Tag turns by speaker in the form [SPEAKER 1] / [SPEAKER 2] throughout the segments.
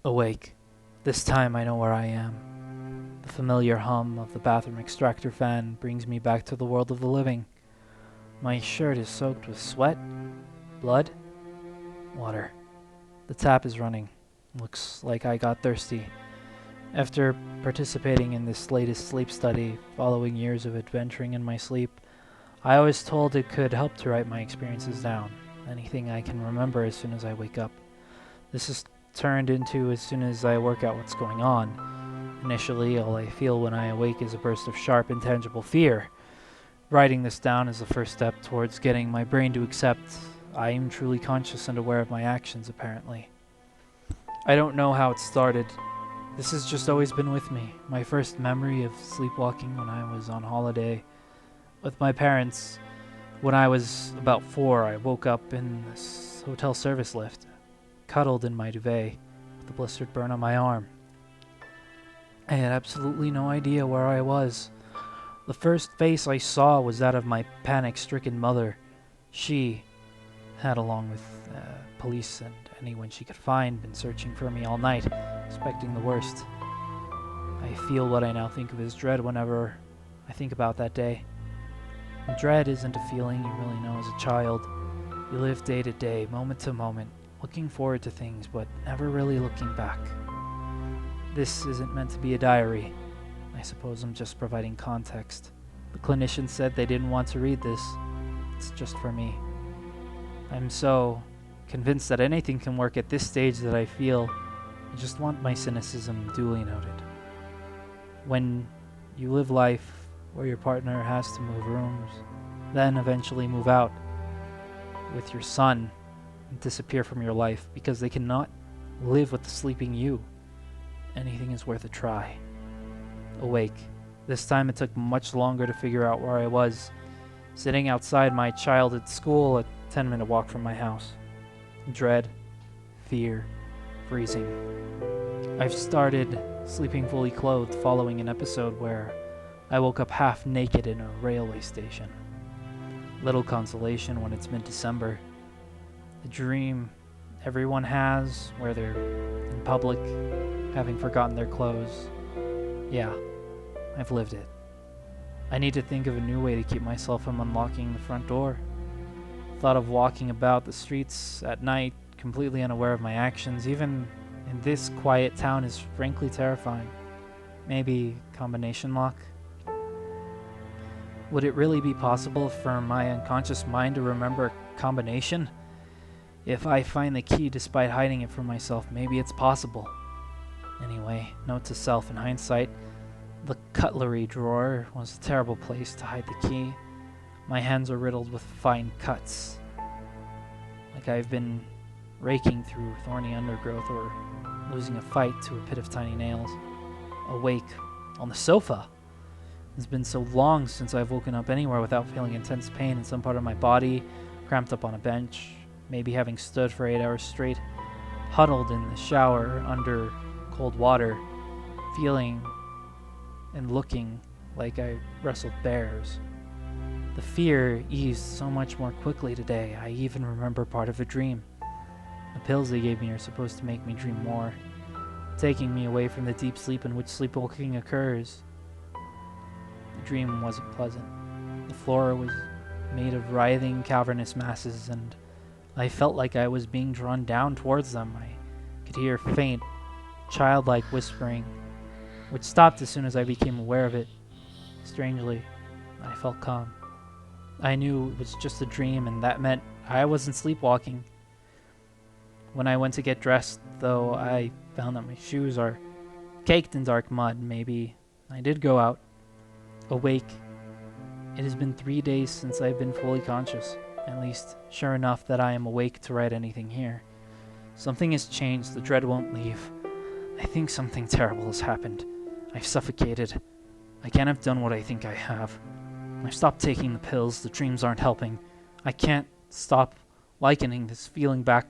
[SPEAKER 1] Awake. This time I know where I am. The familiar hum of the bathroom extractor fan brings me back to the world of the living. My shirt is soaked with sweat, blood, water. The tap is running. Looks like I got thirsty. After participating in this latest sleep study, following years of adventuring in my sleep, I was told it could help to write my experiences down, anything I can remember as soon as I wake up. This is turned into as soon as I work out what's going on. Initially, all I feel when I awake is a burst of sharp, intangible fear. Writing this down is the first step towards getting my brain to accept I am truly conscious and aware of my actions, apparently. I don't know how it started. This has just always been with me. My first memory of sleepwalking when I was on holiday with my parents. When I was about 4, I woke up in this hotel service lift, cuddled in my duvet, with a blistered burn on my arm. I had absolutely no idea where I was. The first face I saw was that of my panic-stricken mother. She had, along with police and anyone she could find, been searching for me all night, expecting the worst. I feel what I now think of as dread whenever I think about that day. And dread isn't a feeling you really know as a child. You live day to day, moment to moment, looking forward to things, but never really looking back. This isn't meant to be a diary. I suppose I'm just providing context. The clinician said they didn't want to read this. It's just for me. I'm so convinced that anything can work at this stage that I feel I just want my cynicism duly noted. When you live life where your partner has to move rooms, then eventually move out with your son and disappear from your life because they cannot live with the sleeping you, anything is worth a try. Awake. This time it took much longer to figure out where I was, sitting outside my childhood school, a 10-minute walk from my house. Dread, fear, freezing. I've started sleeping fully clothed following an episode where I woke up half naked in a railway station. Little consolation when it's mid-December. The dream everyone has where they're in public, having forgotten their clothes. Yeah, I've lived it. I need to think of a new way to keep myself from unlocking the front door. Thought of walking about the streets at night, completely unaware of my actions, even in this quiet town, is frankly terrifying. Maybe combination lock? Would it really be possible for my unconscious mind to remember a combination? If I find the key despite hiding it from myself, maybe it's possible. Anyway, note to self in hindsight, the cutlery drawer was a terrible place to hide the key. My hands are riddled with fine cuts, like I've been raking through thorny undergrowth or losing a fight to a pit of tiny nails. Awake on the sofa. It's been so long since I've woken up anywhere without feeling intense pain in some part of my body, cramped up on a bench, maybe having stood for 8 hours straight, huddled in the shower under cold water, feeling and looking like I wrestled bears. The fear eased so much more quickly today, I even remember part of a dream. The pills they gave me are supposed to make me dream more, taking me away from the deep sleep in which sleepwalking occurs. The dream wasn't pleasant. The floor was made of writhing, cavernous masses, and I felt like I was being drawn down towards them. I could hear faint, childlike whispering, which stopped as soon as I became aware of it. Strangely, I felt calm. I knew it was just a dream, and that meant I wasn't sleepwalking. When I went to get dressed, though, I found that my shoes are caked in dark mud. Maybe I did go out. Awake. It has been 3 days since I've been fully conscious, at least sure enough that I am awake to write anything here. Something has changed. The dread won't leave. I think something terrible has happened. I've suffocated. I can't have done what I think I have. I've stopped taking the pills. The dreams aren't helping. I can't stop likening this feeling back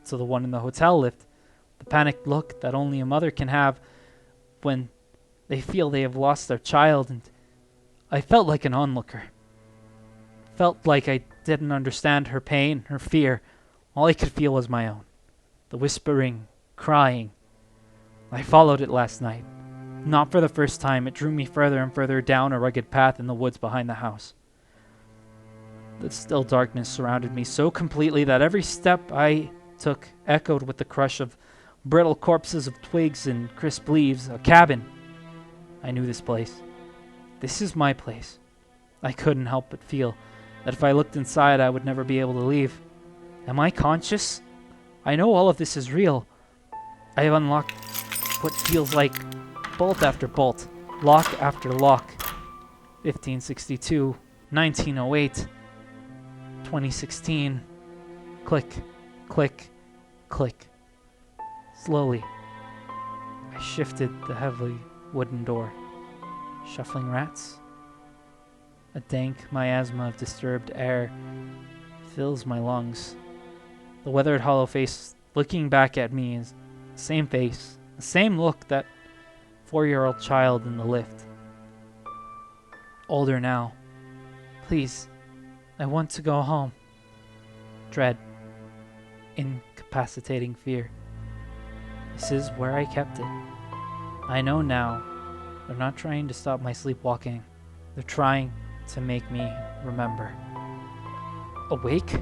[SPEAKER 1] to the one in the hotel lift. The panicked look that only a mother can have when they feel they have lost their child, and I felt like an onlooker. Felt like I didn't understand her pain, her fear. All I could feel was my own. The whispering, crying, I followed it last night. Not for the first time, it drew me further and further down a rugged path in the woods behind the house. The still darkness surrounded me so completely that every step I took echoed with the crush of brittle corpses of twigs and crisp leaves. A cabin. I knew this place. This is my place. I couldn't help but feel that if I looked inside, I would never be able to leave. Am I conscious? I know all of this is real. I have unlocked what feels like bolt after bolt, lock after lock. 1562, 1908, 2016. Click, click, click. Slowly, I shifted the heavy wooden door. Shuffling rats? A dank miasma of disturbed air fills my lungs. The weathered hollow face looking back at me is the same face, the same look that 4-year-old child in the lift. Older now. Please, I want to go home. Dread. Incapacitating fear. This is where I kept it. I know now. They're not trying to stop my sleepwalking. They're trying to make me remember. Awake?